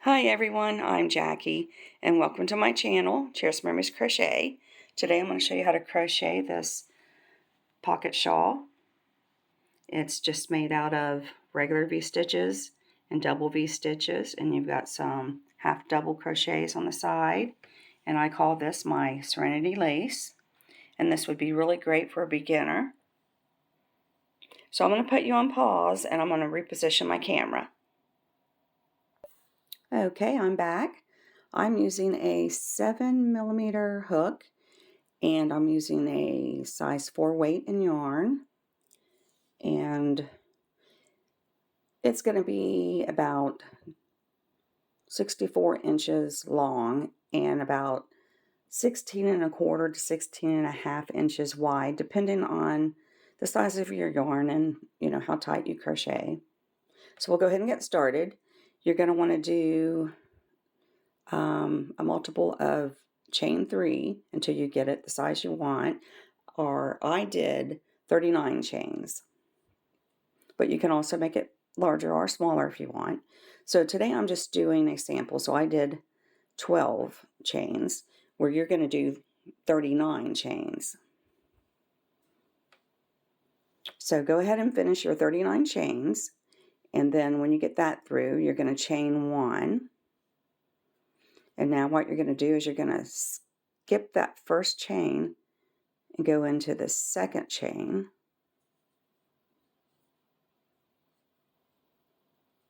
Hi everyone, I'm Jackie and welcome to my channel, Cherished Memories Crochet. Today I'm going to show you how to crochet this pocket shawl. It's just made out of regular V-stitches and double V-stitches, and you've got some half double crochets on the side, and I call this my Serenity Lace, and this would be really great for a beginner. So I'm going to put you on pause and I'm going to reposition my camera. Okay, I'm back. I'm using a 7mm hook, and I'm using a size 4 weight in yarn, and it's going to be about 64 inches long and about 16 1/4 to 16 1/2 inches wide, depending on the size of your yarn and how tight you crochet. So we'll go ahead and get started. You're going to want to do a multiple of chain 3 until you get it the size you want, or I did 39 chains, but you can also make it larger or smaller if you want. So today I'm just doing a sample, so I did 12 chains where you're going to do 39 chains. So go ahead and finish your 39 chains, and then when you get that through, you're going to chain 1. And now what you're going to do is you're going to skip that first chain and go into the second chain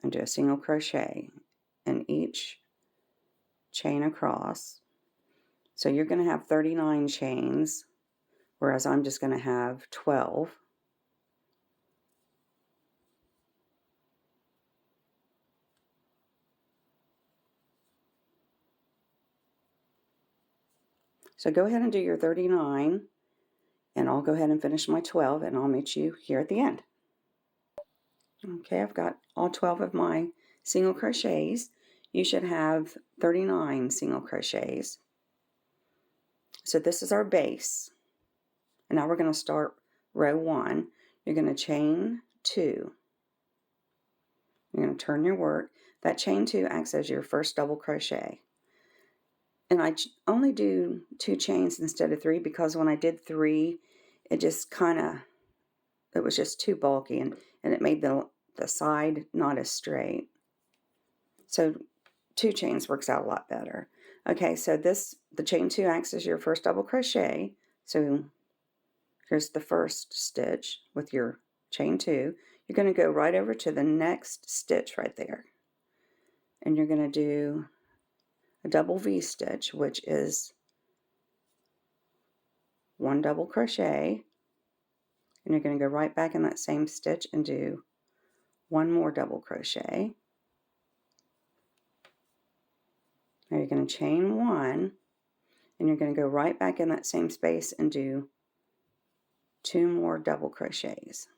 and do a single crochet in each chain across. So you're going to have 39 chains, whereas I'm just going to have 12. So go ahead and do your 39, and I'll go ahead and finish my 12, and I'll meet you here at the end. Okay, I've got all 12 of my single crochets. You should have 39 single crochets. So this is our base. And now we're going to start row 1. You're going to chain 2. You're going to turn your work. That chain 2 acts as your first double crochet. And I only do 2 chains instead of 3 because when I did 3, it just it was just too bulky, and it made the side not as straight. So 2 chains works out a lot better. Okay, so the chain 2 acts as your first double crochet. So here's the first stitch with your chain 2. You're going to go right over to the next stitch right there. And you're going to do a double V stitch, which is 1 double crochet. And you're going to go right back in that same stitch and do 1 more double crochet. Now you're going to chain 1, and you're going to go right back in that same space and do 2 more double crochets.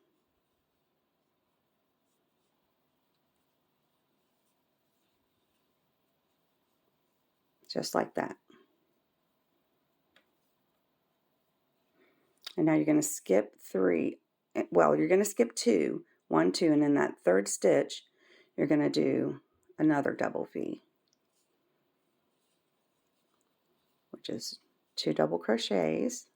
Just like that. And now you're going to skip 3. Well, you're going to skip 2, 1, 2, and in that third stitch, you're going to do another double V, which is 2 double crochets.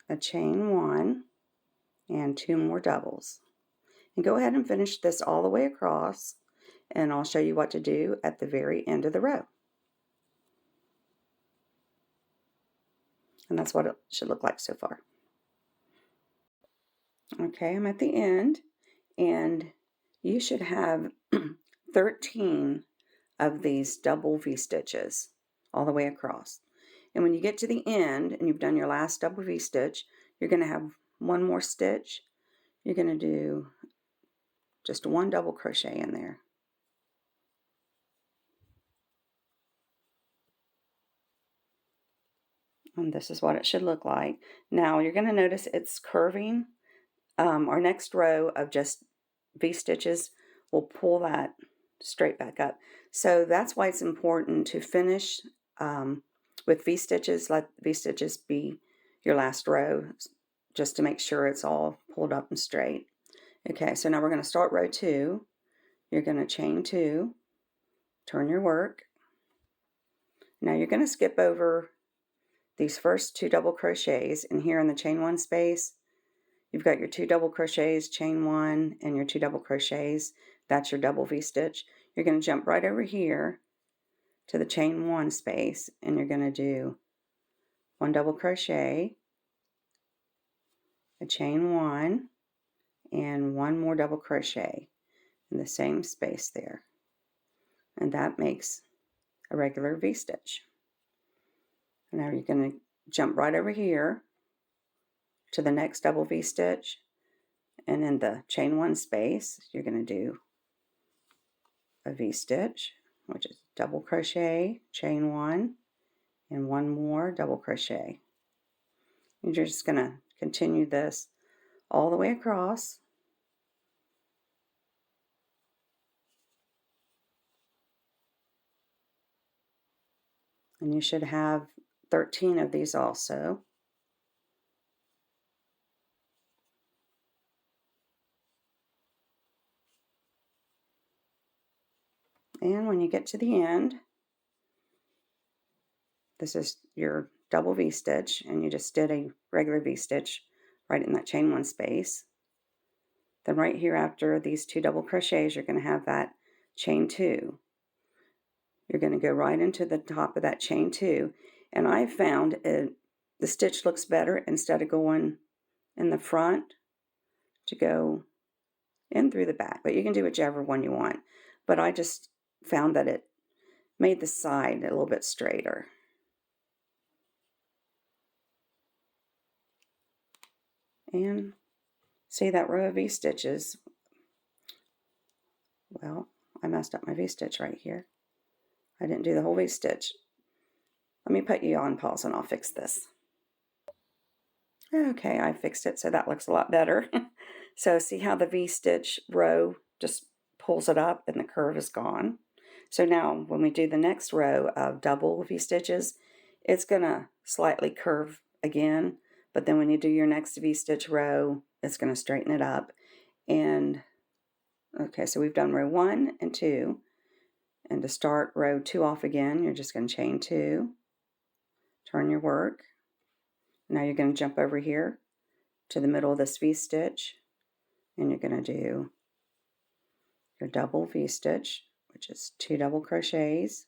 A chain 1, and 2 more doubles. And go ahead and finish this all the way across, and I'll show you what to do at the very end of the row. And that's what it should look like so far. Okay, I'm at the end, and you should have 13 of these double V stitches all the way across. And when you get to the end and you've done your last double V stitch, you're going to have 1 more stitch. You're going to do just 1 double crochet in there. And this is what it should look like. Now you're going to notice it's curving. Our next row of just V stitches will pull that straight back up. So that's why it's important to finish with V stitches. Let V stitches be your last row just to make sure it's all pulled up and straight. Okay, so now we're going to start row 2. You're going to chain 2, turn your work. Now you're going to skip over these first 2 double crochets, and here in the chain 1 space, you've got your 2 double crochets, chain 1, and your 2 double crochets. That's your double V-stitch. You're going to jump right over here to the chain 1 space, and you're going to do 1 double crochet, a chain 1, and 1 more double crochet in the same space there. And that makes a regular V-stitch. Now you're going to jump right over here to the next double V-stitch, and in the chain 1 space, you're going to do a V-stitch, which is double crochet, chain 1, and 1 more double crochet. You're just going to continue this all the way across. And you should have 13 of these also. And when you get to the end, this is your double V-stitch, and you just did a regular V-stitch right in that chain 1 space. Then right here after these 2 double crochets, you're going to have that chain 2. You're going to go right into the top of that chain 2, and I found the stitch looks better instead of going in the front to go in through the back, but you can do whichever one you want. But I just found that it made the side a little bit straighter. And see that row of V-stitches? Well, I messed up my V-stitch right here. I didn't do the whole V-stitch. Let me put you on pause and I'll fix this. Okay, I fixed it, so that looks a lot better. So see how the V-stitch row just pulls it up and the curve is gone. So now when we do the next row of double V-stitches, it's going to slightly curve again, but then when you do your next V-stitch row, it's going to straighten it up. And okay, so we've done row 1 and 2. And to start row 2 off again, you're just going to chain 2, turn your work. Now you're going to jump over here to the middle of this V-stitch, and you're going to do your double V-stitch, which is 2 double crochets,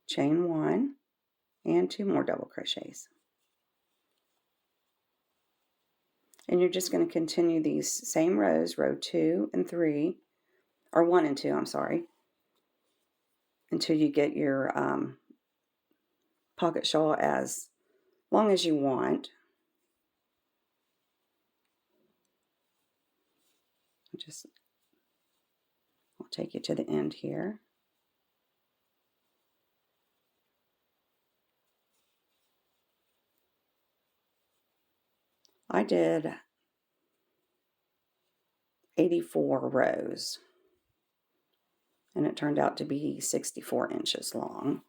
chain 1, and 2 more double crochets. And you're just going to continue these same rows, row 2 and 3, or 1 and 2, I'm sorry, until you get your pocket shawl as long as you want. I'll take you to the end here. I did 84 rows, and it turned out to be 64 inches long.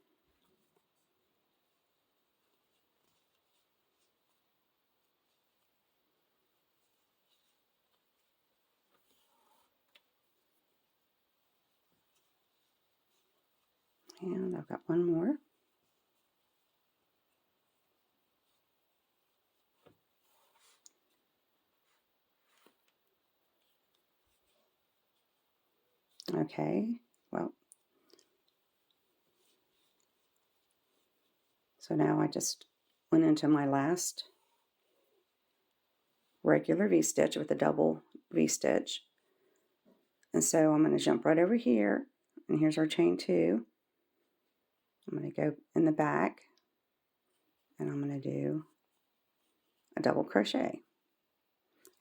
And I've got one more. Okay, well, so now I just went into my last regular V-stitch with a double V-stitch. And so I'm going to jump right over here, and here's our chain 2. I'm going to go in the back, and I'm going to do a double crochet.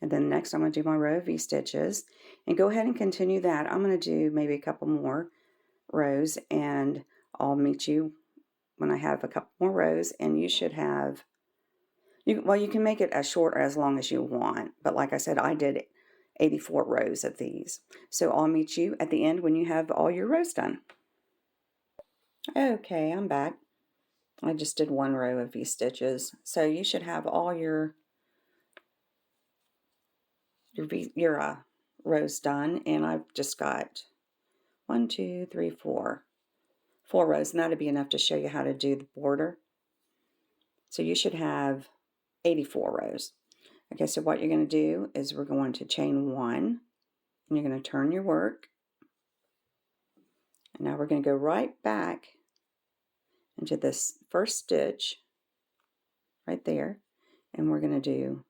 And then next I'm going to do my row of V-stitches, and go ahead and continue that. I'm going to do maybe a couple more rows, and I'll meet you when I have a couple more rows, and you should have, you can make it as short or as long as you want, but like I said, I did 84 rows of these. So I'll meet you at the end when you have all your rows done. Okay, I'm back. I just did one row of V-stitches. So you should have all your rows done, and I've just got 1, 2, 3, 4 rows, and that'll be enough to show you how to do the border. So you should have 84 rows. Okay, so what you're going to do is we're going to chain 1, and you're going to turn your work, and now we're going to go right back into this first stitch right there, and we're going to do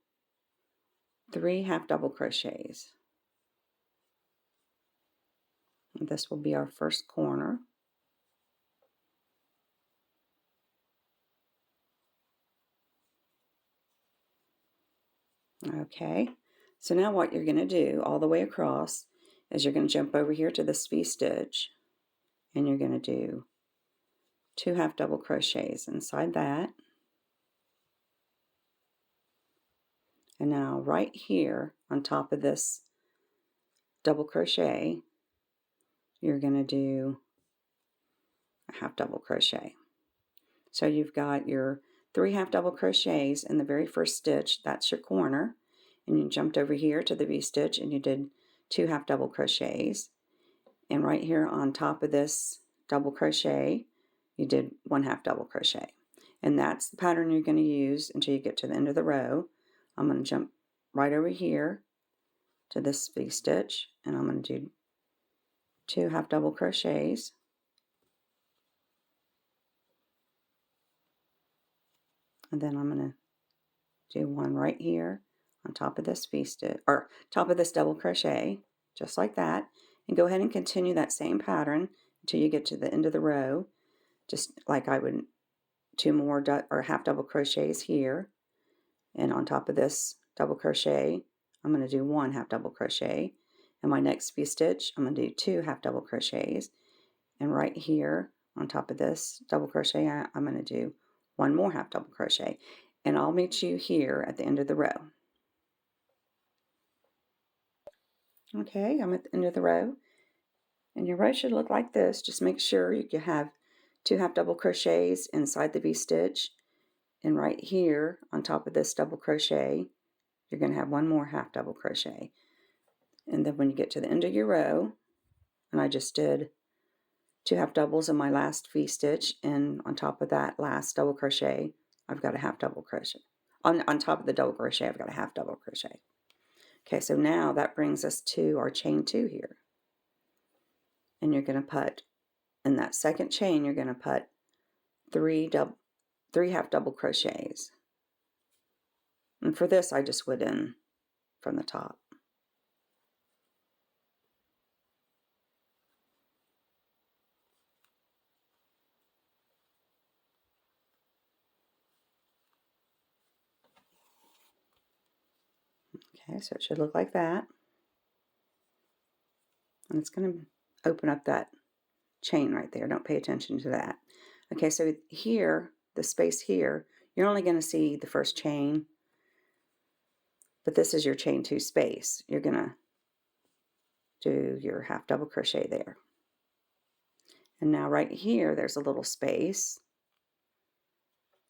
3 half double crochets. And this will be our first corner. Okay, so now what you're going to do all the way across is you're going to jump over here to this V-stitch, and you're going to do 2 half double crochets inside that. And now right here on top of this double crochet, you're going to do a half double crochet. So you've got your 3 half double crochets in the very first stitch, that's your corner, and you jumped over here to the V-stitch and you did 2 half double crochets, and right here on top of this double crochet you did 1 half double crochet, and that's the pattern you're going to use until you get to the end of the row. I'm going to jump right over here to this V-stitch, and I'm going to do 2 half double crochets, and then I'm going to do one right here on top of this V-stitch, or top of this double crochet, just like that, and go ahead and continue that same pattern until you get to the end of the row, just like I would. 2 more or half double crochets here, and on top of this double crochet I'm going to do 1 half double crochet, and my next V-stitch I'm going to do 2 half double crochets, and right here on top of this double crochet I'm going to do 1 more half double crochet, and I'll meet you here at the end of the row. Okay, I'm at the end of the row, and your row should look like this. Just make sure you have 2 half double crochets inside the V-stitch, and right here on top of this double crochet you're going to have 1 more half double crochet, and then when you get to the end of your row, and I just did 2 half doubles in my last V-stitch, and on top of that last double crochet I've got a half double crochet. On top of the double crochet I've got a half double crochet. Okay, so now that brings us to our chain 2 here, and you're going to put in that second chain, you're going to put 3 half double crochets, and for this I just went in from the top. Okay, so it should look like that, and it's going to open up that chain right there. Don't pay attention to that. Okay, so here, the space here, you're only going to see the first chain, but this is your chain 2 space. You're going to do your half double crochet there. And now right here there's a little space,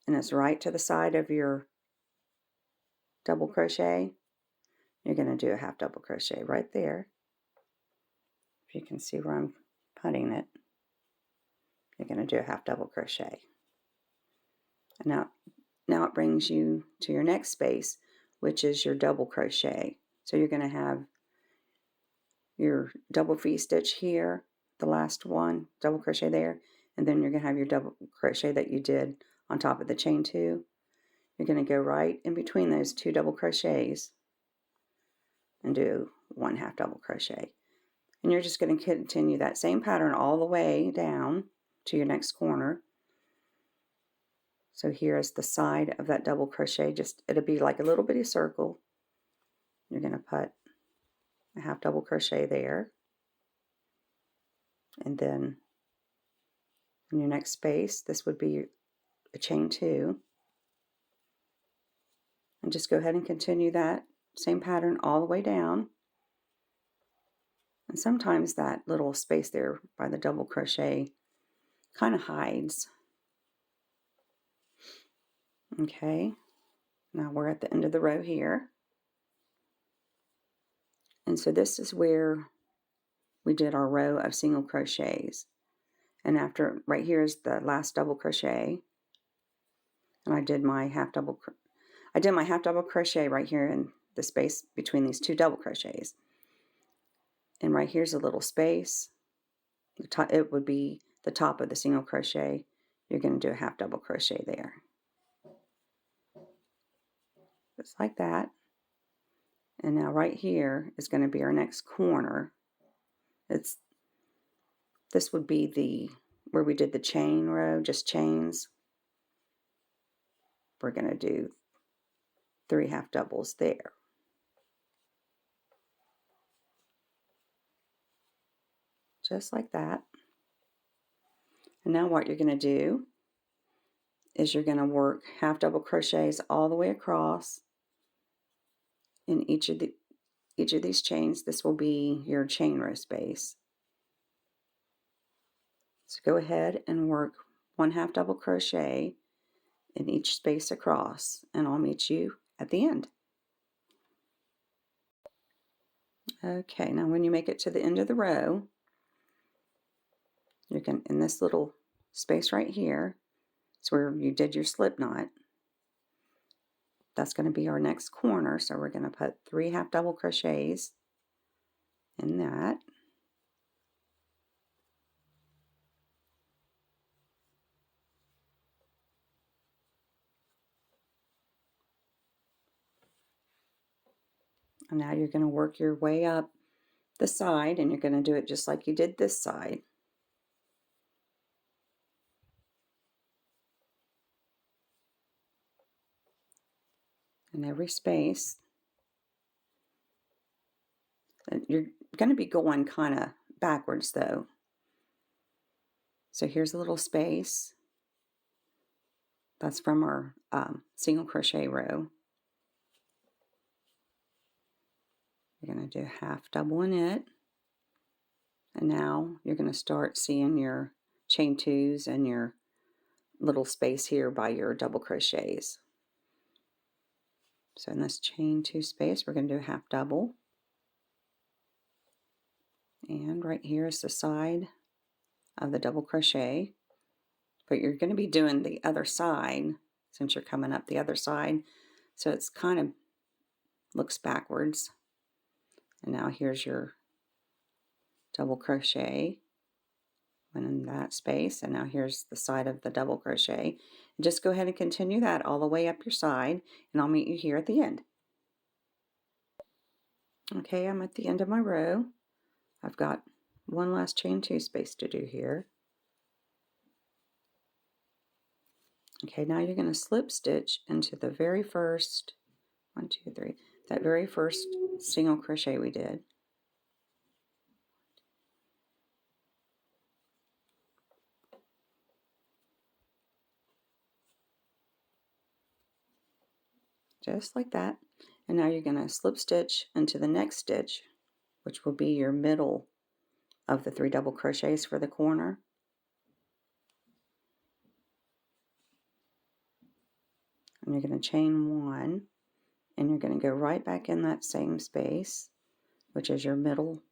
and it's right to the side of your double crochet. You're going to do a half double crochet right there. If you can see where I'm putting it, you're going to do a half double crochet. And now it brings you to your next space, which is your double crochet. So you're going to have your double V-stitch here, the last one, double crochet there, and then you're going to have your double crochet that you did on top of the chain 2. You're going to go right in between those 2 double crochets and do 1 half double crochet. And you're just going to continue that same pattern all the way down to your next corner. So here is the side of that double crochet, it'll be like a little bitty circle. You're going to put a half double crochet there, and then in your next space this would be a chain 2, and just go ahead and continue that same pattern all the way down. And sometimes that little space there by the double crochet kind of hides, Okay, now we're at the end of the row here. And so this is where we did our row of single crochets. And after, right here is the last double crochet. And I did my half double crochet right here in the space between these two double crochets. And right here's a little space. It would be the top of the single crochet. You're going to do a half double crochet there. Just like that. And now right here is going to be our next corner. This would be where we did the chain row, just chains. We're going to do 3 half doubles there. Just like that. And now what you're going to do is you're going to work half double crochets all the way across in each of these chains. This will be your chain row space. So go ahead and work 1 half double crochet in each space across, and I'll meet you at the end. Okay, now when you make it to the end of the row, you can, in this little space right here, it's where you did your slip knot. That's going to be our next corner, so we're going to put 3 half double crochets in that. And now you're going to work your way up the side, and you're going to do it just like you did this side. In every space. And you're going to be going kind of backwards though. So here's a little space. That's from our single crochet row. You're going to do half double in it. And now you're going to start seeing your chain twos and your little space here by your double crochets. So in this chain two space, we're going to do a half double. And right here is the side of the double crochet. But you're going to be doing the other side since you're coming up the other side. So it's kind of looks backwards. And now here's your double crochet in that space, and now here's the side of the double crochet. And just go ahead and continue that all the way up your side, and I'll meet you here at the end. Okay, I'm at the end of my row. I've got one last chain two space to do here. Okay, now you're going to slip stitch into the very first that very first single crochet we did. Just like that. And now you're going to slip stitch into the next stitch, which will be your middle of the 3 double crochets for the corner. And you're going to chain 1, and you're going to go right back in that same space, which is your middle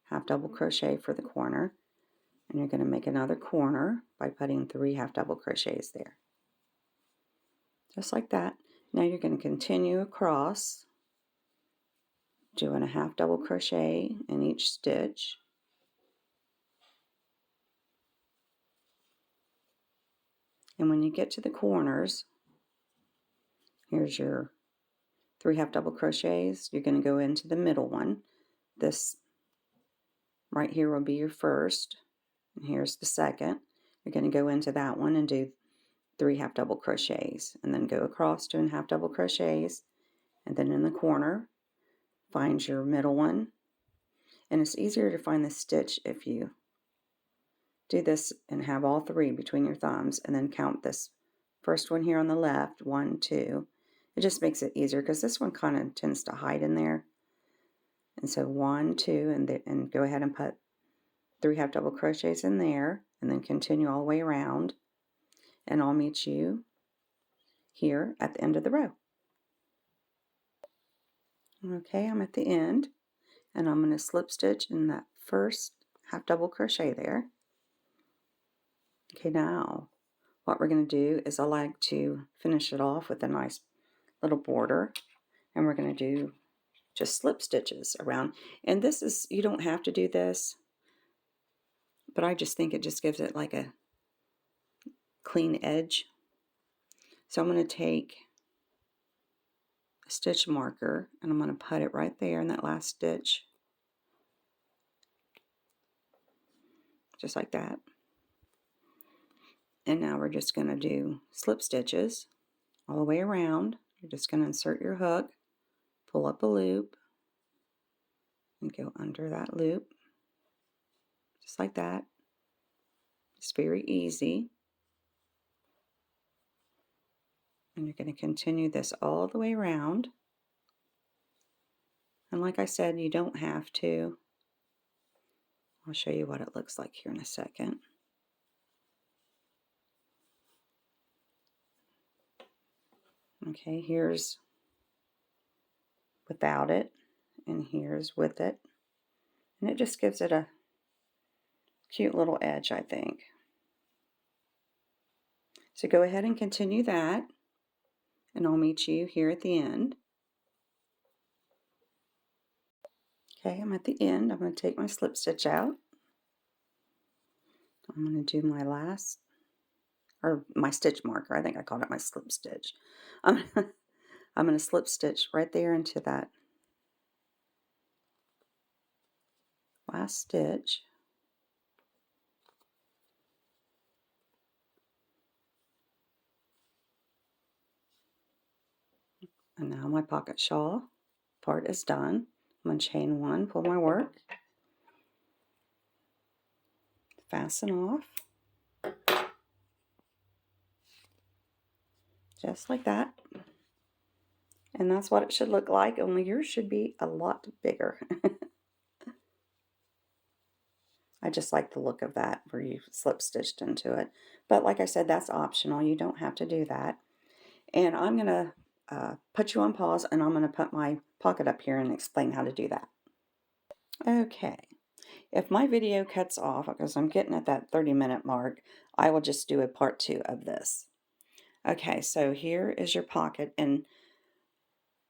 half double crochet for the corner. And you're going to make another corner by putting 3 half double crochets there. Just like that. Now you're going to continue across, doing a half double crochet in each stitch. And when you get to the corners, here's your 3 half double crochets. You're going to go into the middle one. This right here will be your first, and here's the second. You're going to go into that one and do 3 half double crochets, and then go across doing half double crochets, and then in the corner find your middle one. And it's easier to find the stitch if you do this and have all 3 between your thumbs, and then count this first one here on the left, 1, 2. It just makes it easier because this one kind of tends to hide in there. And so 1, 2, and go ahead and put 3 half double crochets in there, and then continue all the way around. And I'll meet you here at the end of the row. Okay, I'm at the end, and I'm going to slip stitch in that first half double crochet there. Okay, now what we're going to do is I like to finish it off with a nice little border, and we're going to do just slip stitches around. And this is, you don't have to do this, but I just think it just gives it like a clean edge. So I'm going to take a stitch marker and I'm going to put it right there in that last stitch, just like that. And now we're just going to do slip stitches all the way around. You're just going to insert your hook, pull up a loop, and go under that loop, just like that. It's very easy. And you're going to continue this all the way around. And like I said, you don't have to. I'll show you what it looks like here in a second. Okay, here's without it, and here's with it. And it just gives it a cute little edge, I think. So go ahead and continue that, and I'll meet you here at the end. Okay, I'm at the end. I'm going to take my slip stitch out. I'm going to do my last, or my stitch marker. I think I called it my slip stitch. I'm going to slip stitch right there into that last stitch. And now my pocket shawl part is done. I'm going to chain one, pull my work, fasten off, just like that. And that's what it should look like, only yours should be a lot bigger. I just like the look of that where you slip stitched into it. But like I said, that's optional. You don't have to do that. And I'm going to put you on pause, and I'm going to put my pocket up here and explain how to do that. Okay. If my video cuts off, because I'm getting at that 30-minute mark, I will just do a part 2 of this. Okay, so here is your pocket, and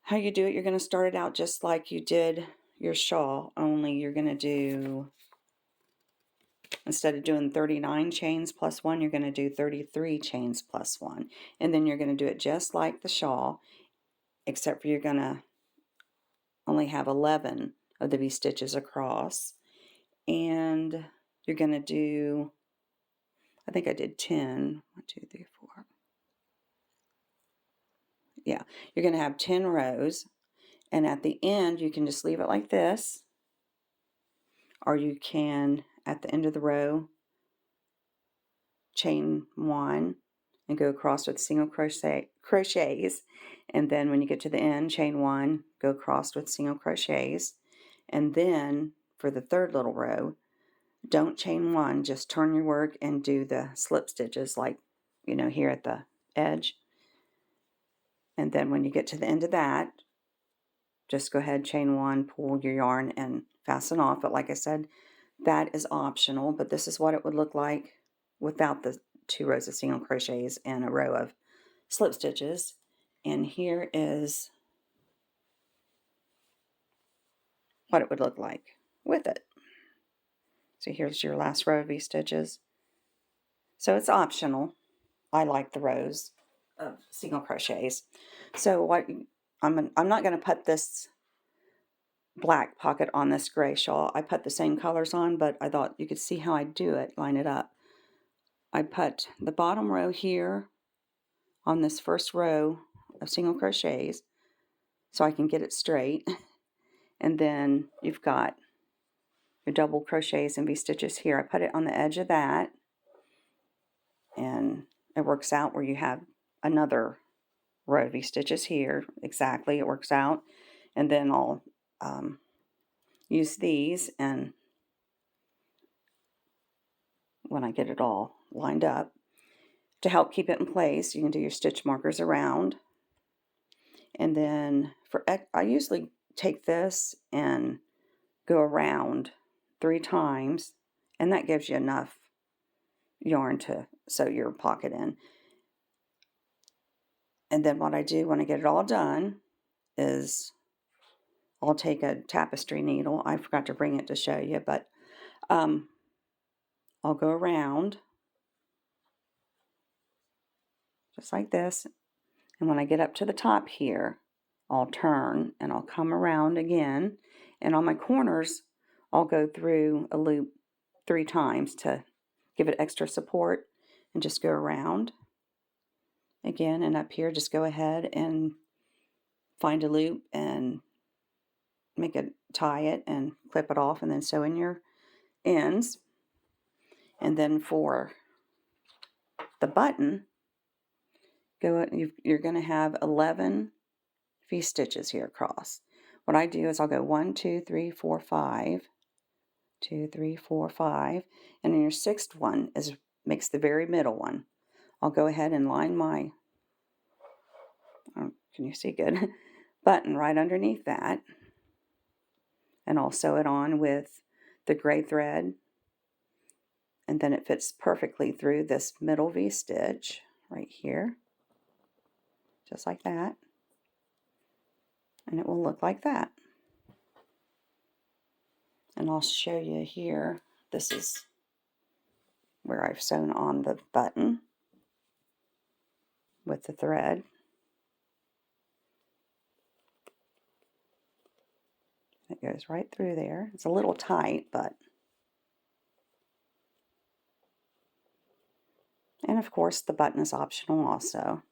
how you do it, you're going to start it out just like you did your shawl, only you're going to do, instead of doing 39 chains plus 1, you're going to do 33 chains plus 1. And then you're going to do it just like the shawl, except for you're going to only have 11 of the V-stitches across. And you're going to do, I think I did 10. 1, 2, 3, 4. Yeah, you're going to have 10 rows. And at the end, you can just leave it like this. Or you can, at the end of the row, chain 1 and go across with single crochets, and then when you get to the end, chain 1, go across with single crochets, and then for the third little row, don't chain 1, just turn your work and do the slip stitches like, you know, here at the edge. And then when you get to the end of that, just go ahead, chain 1, pull your yarn and fasten off. But like I said, that is optional, but this is what it would look like without the 2 rows of single crochets and a row of slip stitches. And here is what it would look like with it. So here's your last row of V-stitches. So it's optional. I like the rows of single crochets. So what I'm not going to put this black pocket on this gray shawl. I put the same colors on, but I thought you could see how I do it, line it up. I put the bottom row here on this first row of single crochets so I can get it straight. And then you've got your double crochets and V-stitches here. I put it on the edge of that, and it works out where you have another row of V-stitches here. Exactly, it works out. And then I'll use these, and when I get it all lined up, to help keep it in place, you can do your stitch markers around. And then I usually take this and go around 3 times, and that gives you enough yarn to sew your pocket in. And then what I do when I get it all done is I'll take a tapestry needle. I forgot to bring it to show you, but I'll go around just like this. And when I get up to the top here, I'll turn and I'll come around again. And on my corners, I'll go through a loop 3 times to give it extra support, and just go around again. And up here, just go ahead and find a loop and tie it and clip it off, and then sew in your ends. And then for the button, you're going to have 11 V-stitches here across. What I do is I'll go 1, 2, 3, 4, 5, 2, 3, 4, 5, and then your 6th one makes the very middle one. I'll go ahead and line my, can you see good, button right underneath that, and I'll sew it on with the gray thread, and then it fits perfectly through this middle V-stitch right here, just like that, and it will look like that. And I'll show you here, this is where I've sewn on the button with the thread. It goes right through there. It's a little tight, but... And of course, the button is optional also.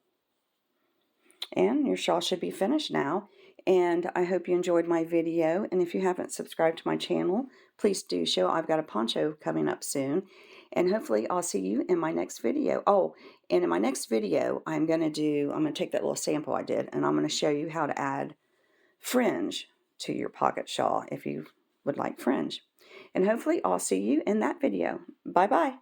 And your shawl should be finished now. And I hope you enjoyed my video. And if you haven't subscribed to my channel, please do so. I've got a poncho coming up soon. And hopefully I'll see you in my next video. Oh, and in my next video, I'm going to take that little sample I did, and I'm going to show you how to add fringe to your pocket shawl if you would like fringe. And hopefully I'll see you in that video. Bye-bye.